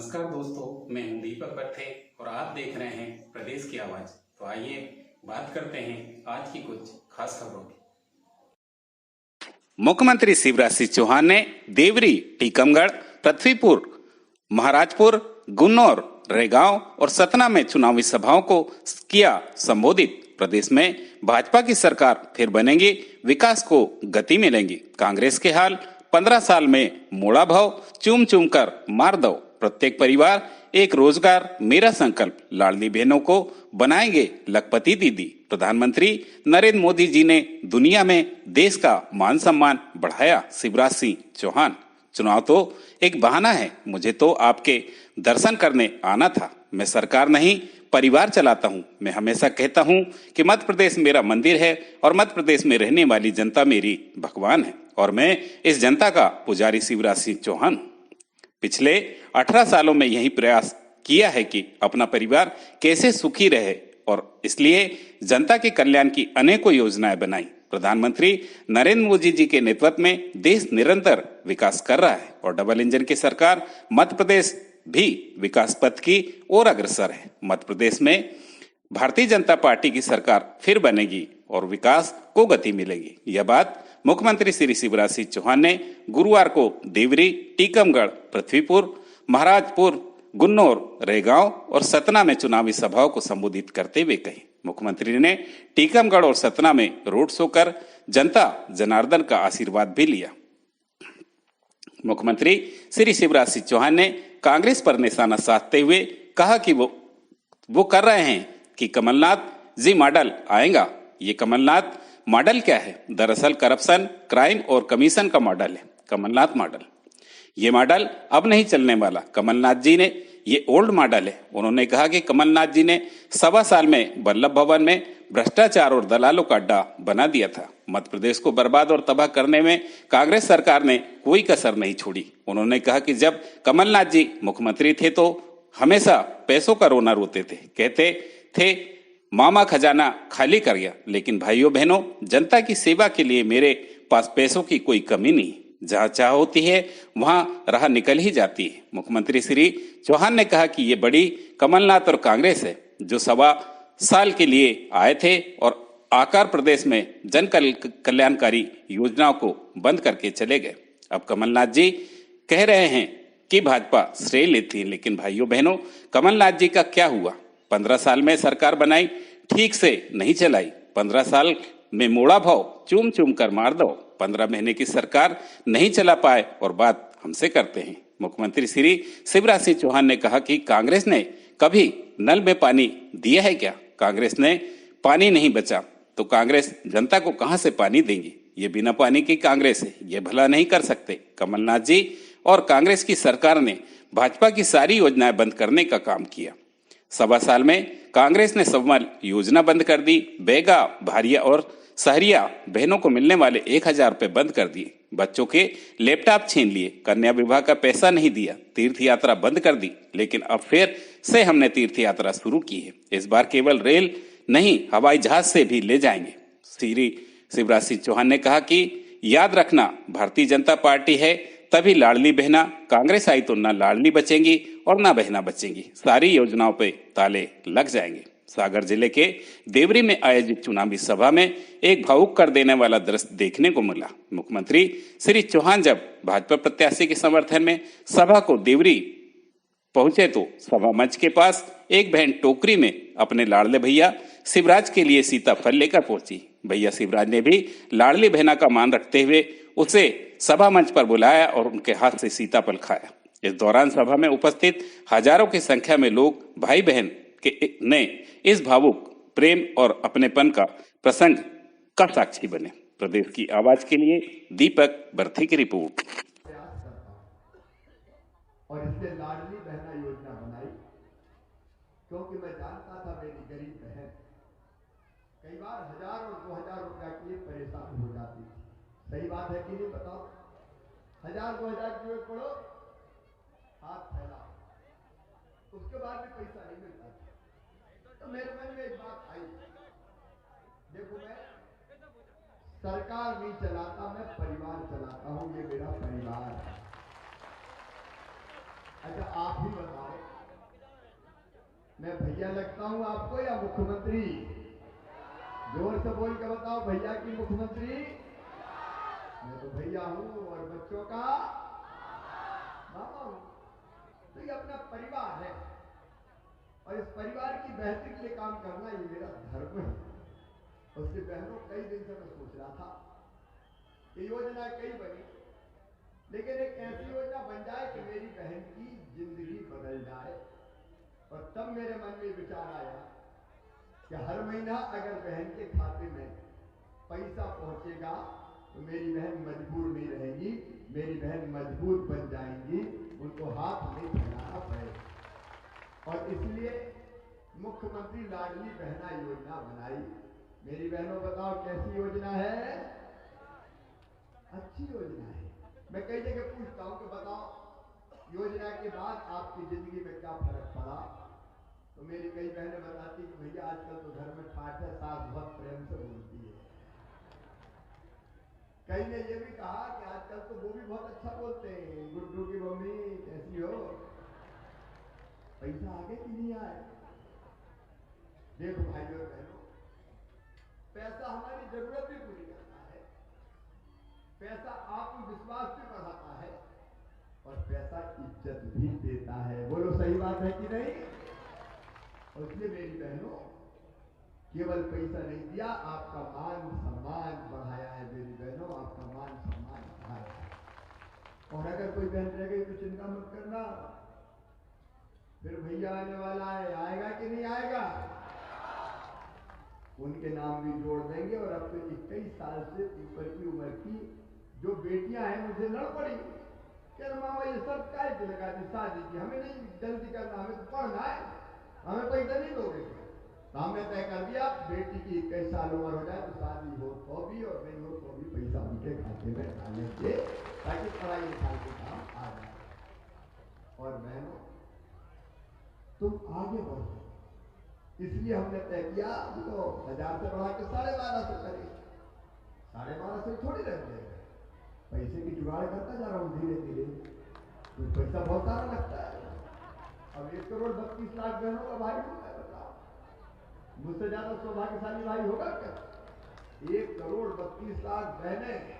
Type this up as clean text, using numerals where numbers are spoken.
नमस्कार दोस्तों, मैं हूं दीपक पत्थे और आप देख रहे हैं प्रदेश की आवाज। तो आइए बात करते हैं आज की कुछ खास खबरों की। मुख्यमंत्री शिवराज सिंह चौहान ने देवरी, टीकमगढ़, पृथ्वीपुर, महाराजपुर, गुन्नौर, रैगांव और सतना में चुनावी सभाओं को किया संबोधित। प्रदेश में भाजपा की सरकार फिर बनेगी, विकास को गति मिलेगी। कांग्रेस के हाल 15 साल में मोड़ा भाव, चूम चूम कर मार दो। प्रत्येक परिवार एक रोजगार मेरा संकल्प। लाडली बहनों को बनाएंगे लखपति दीदी। प्रधानमंत्री नरेंद्र मोदी जी ने दुनिया में देश का मान सम्मान बढ़ाया। शिवराज सिंह चौहान, चुनाव तो एक बहाना है, मुझे तो आपके दर्शन करने आना था। मैं सरकार नहीं, परिवार चलाता हूं। मैं हमेशा कहता हूं कि मध्य प्रदेश मेरा मंदिर है और मध्य प्रदेश में रहने वाली जनता मेरी भगवान है और मैं इस जनता का पुजारी शिवराज सिंह चौहान हूं। पिछले 18 सालों में यही प्रयास किया है कि अपना परिवार कैसे सुखी रहे और इसलिए जनता के कल्याण की अनेकों योजनाएं बनाई। प्रधानमंत्री नरेंद्र मोदी जी के नेतृत्व में देश निरंतर विकास कर रहा है और डबल इंजन की सरकार मध्य प्रदेश भी विकास पथ की ओर अग्रसर है। मध्य प्रदेश में भारतीय जनता पार्टी की सरकार फिर बनेगी और विकास को गति मिलेगी। यह बात मुख्यमंत्री श्री शिवराज सिंह चौहान ने गुरुवार को देवरी, टीकमगढ़, पृथ्वीपुर, महाराजपुर, गुन्नौर, रैगांव और सतना में चुनावी सभाओं को संबोधित करते हुए कही। मुख्यमंत्री ने टीकमगढ़ और सतना में रोड शो कर जनता जनार्दन का आशीर्वाद भी लिया। मुख्यमंत्री श्री शिवराज सिंह चौहान ने कांग्रेस पर निशाना साधते हुए कहा कि वो कर रहे हैं कि कमलनाथ जी मॉडल आएगा। ये कमलनाथ मॉडल क्या है? दरअसल करप्शन, क्राइम और कमीशन का मॉडल है कमलनाथ मॉडल। ये मॉडल अब नहीं चलने वाला। कमलनाथ जी ने ये ओल्ड मॉडल है। उन्होंने कहा कि कमलनाथ जी ने 1.25 साल में वल्लभ भवन में भ्रष्टाचार और दलालों का अड्डा बना दिया था। मध्य प्रदेश को बर्बाद और तबाह करने में कांग्रेस सरकार ने कोई कसर नहीं छोड़ी। उन्होंने कहा कि जब कमलनाथ जी मुख्यमंत्री थे तो हमेशा पैसों का रोना रोते थे, कहते थे मामा खजाना खाली कर गया। लेकिन भाइयों बहनों, जनता की सेवा के लिए मेरे पास पैसों की कोई कमी नहीं। जहां चाह होती है वहां राह निकल ही जाती है। मुख्यमंत्री श्री चौहान ने कहा कि ये बड़ी कमलनाथ और कांग्रेस है जो 1.25 साल के लिए आए थे और आकर प्रदेश में जन कल्याणकारी योजनाओं को बंद करके चले गए। अब कमलनाथ जी कह रहे हैं कि भाजपा श्रेय लेती है, लेकिन भाइयों बहनों, कमलनाथ जी का क्या हुआ? 15 साल में सरकार बनाई, ठीक से नहीं चलाई। 15 साल में मोड़ा भाव, चूम चूम कर मार दो। 15 महीने की सरकार नहीं चला पाए और बात हमसे करते हैं। मुख्यमंत्री श्री शिवराज सिंह चौहान ने कहा कि कांग्रेस ने कभी नल में पानी दिया है क्या? कांग्रेस ने पानी नहीं बचा तो कांग्रेस जनता को कहां से पानी देंगी? ये बिना पानी की कांग्रेस है, ये भला नहीं कर सकते। कमलनाथ जी और कांग्रेस की सरकार ने भाजपा की सारी योजनाएं बंद करने का काम किया। 1.25 साल में कांग्रेस ने सबमल योजना बंद कर दी। बेगा, भारिया और सहरिया बहनों को मिलने वाले 1,000 रुपए बंद कर दिए। बच्चों के लैपटॉप छीन लिए। कन्या विवाह का पैसा नहीं दिया। तीर्थ यात्रा बंद कर दी। लेकिन अब फिर से हमने तीर्थ यात्रा शुरू की है। इस बार केवल रेल नहीं, हवाई जहाज से भी ले जाएंगे। श्री शिवराज सिंह चौहान ने कहा कि याद रखना, भारतीय जनता पार्टी है तभी लाडली बहना, कांग्रेस आई तो ना लाडली बचेंगी और ना बहना बचेंगी। सारी योजनाओं पे ताले लग जाएंगे। सागर जिले के देवरी में आयोजित चुनावी सभा में एक भावुक कर देने वाला दृश्य देखने को मिला। मुख्यमंत्री श्री चौहान जब भाजपा प्रत्याशी के समर्थन में सभा को देवरी पहुंचे तो सभा मंच के पास एक बहन टोकरी में अपने लाडले भैया शिवराज के लिए सीताफल लेकर पहुंची। भैया शिवराज ने भी लाडली बहना का मान रखते हुए उसे सभा मंच पर बुलाया और उनके हाथ से सीताफल खाया। इस दौरान सभा में उपस्थित हजारों की संख्या में लोग भाई बहन ने इस भावुक प्रेम और अपनेपन का प्रसंग का साक्षी बने। प्रदेश की आवाज के लिए दीपक बर्थी की रिपोर्ट। और इसलिए लाडली बहना योजना बनाई, क्योंकि मैं जानता था मेरी गरीब बहन कई बार 1,000 और 2,000 रुपया के लिए परेशान हो जाती थी। सही बात है कि नहीं? बताओ, 1,000-2,000 के लिए पढ़ो, हाथ फैला, उसके बाद भी पैसा नहीं मिलता। तो मेरे मन में एक बात आई, देखो मैं सरकार नहीं चलाता, मैं परिवार चलाता हूं। ये मेरा परिवार है। अच्छा आप ही बताओ, मैं भैया लगता हूं आपको या मुख्यमंत्री? जोर से बोल के बताओ, भैया की मुख्यमंत्री? मैं तो भैया हूं और बच्चों का मामा हूं। तो ये अपना परिवार है और इस परिवार की बेहतरी के लिए काम करना ये मेरा धर्म है। उसके बहनों, कई दिन से मैं सोच रहा था कि योजना कई बनी, लेकिन एक ऐसी योजना बन जाए कि मेरी बहन की जिंदगी बदल जाए। और तब मेरे मन में विचार आया कि हर महीना अगर बहन के खाते में पैसा पहुंचेगा तो मेरी बहन मजबूर नहीं रहेगी, मेरी बहन मजबूत बन जाएंगी, उनको हाथ नहीं फैलाना पड़ेगा। और इसलिए मुख्यमंत्री लाडली बहना योजना बनाई। मेरी बहनों बताओ कैसी योजना है? अच्छी योजना है। मैं कई जगह पूछता हूं कि बताओ योजना के बाद आपकी जिंदगी में क्या फर्क पड़ा, तो मेरी कई बहनें बताती कि भैया आजकल तो घर में ठाठ है, सास बहुत प्रेम से बोलती है। कई ने ये भी कहा कि आजकल तो वो भी बहुत अच्छा बोलते हैं, गुड्डू की मम्मी कैसी हो? पैसा आगे कि नहीं आए? देखो भाइयों और बहनों, पैसा हमारी जरूरत भी पूरी करता है, पैसा आत्मविश्वास भी बढ़ाता है और पैसा इज्जत भी देता है। बोलो सही बात है कि नहीं? और इसलिए मेरी बहनों, केवल पैसा नहीं दिया, आपका मान सम्मान बढ़ाया है। मेरी बहनों, आपका मान सम्मान बढ़ाया है। और अगर कोई बहन रह गई तो चिंता मत करना, फिर भैया आने वाला है, आएगा कि नहीं आएगा? उनके नाम भी जोड़ देंगे। और अब तो 21 साल से ऊपर की उम्र की जो बेटियां हैं मुझे लड़ पड़ी कि मामा ये सब काय के लगा दी शादी की, हमें नहीं जल्दी करना, हमें तो पढ़ना है, हमें पैसा नहीं दोगे। तो हमने तय कर दिया बेटी की 21 साल उम्र हो जाए तो शादी हो तो भी और नहीं हो तो भी पैसा उनके खाते में डालेंगे, ताकि पढ़ाई लिखाई के काम आ जाए। और बहनों, तुम आगे बढ़ो, इसलिए हमने तय किया तो 1000 से बढ़ा के 1250 करें। 1250 थोड़ी रह जाएगा, पैसे की जुगाड़ करता जा रहा हूँ धीरे धीरे, तो पैसा बहुत सारा लगता है। अब 1 करोड़ 32 लाख बहनों का भाई होगा, बताओ मुझसे ज्यादा सौभाग्यशाली भाई होगा क्या? 1 करोड़ 32 लाख बहनें